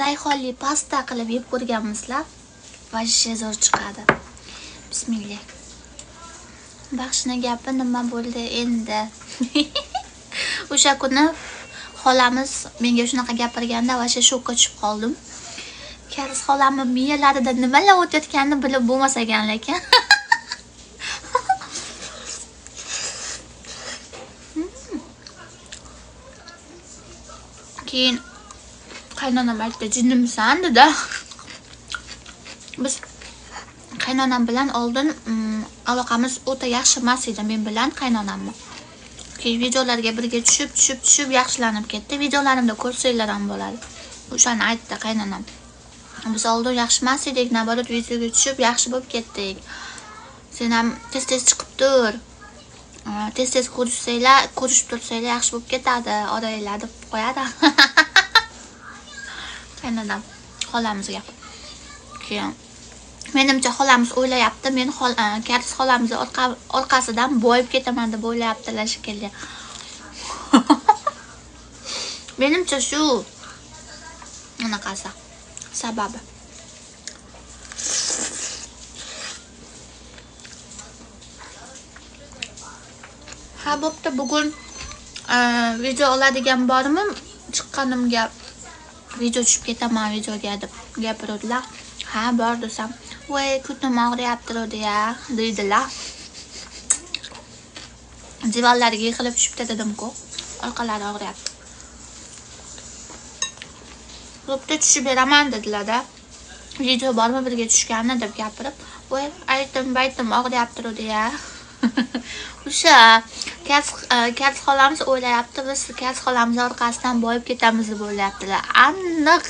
rayhonli pasta qilib yeb ko'rganmizlar. Vashshe zo'r chiqadi. Bismillah. Baxshina gapi nima bo'ldi endi? O'sha kuni xolamiz menga shunaqa gapirganda vashshe shokka tushib qoldim. Karis xolamni miyalarida nimalar o'tayotganini bilib bo'lmas ekan lekin. Keyin qaynonam aytdi, jinnimisan dedi. Biz qaynonam bilan oldin aloqamiz o'ta yaxshi emas edi men bilan qaynonamni. Keyin videolarga birga tushib yaxshilanib ketdi. Videolarimda ko'rsanglar ham bo'ladi. O'shani aytdi qaynonam. Biz oldin yaxshi emas edik, naborat videoga tushib yaxshi bo'lib ketdik. Sen ham tez chiqib tur. Tez ko'rishib tursanglar yaxshi bo'lib ketadi, odaylar deb qo'yadi. Qaynonam xolamizga. Keyin menimcha xolamiz o'ylayapti, men Karis xolamiz orqasidan boyib ketaman deb o'ylayaptilar shekilli. Menimcha shu anaqasi sababi. Ha, bo'pti, bugun video oladigan bormi? Chiqqanimga video tushib ketaman videoga deb gapirdilar. Ha, bor desam, "Voy, ko'zim og'riyapti ya" deydilar. Divanlarga yiqilib tushibdi dedim-ku, orqalari og'riyapti. Bo'pti, tushib beraman dedilar-da. Video bormi birga tushganni deb gapirib, "Voy, aytdim og'riyapti ya." O'sha Karis xolamiz o'ylayapti, biz Karis xolamiz orqasidan boyib ketamiz deb o'ylayaptilar. Aniq.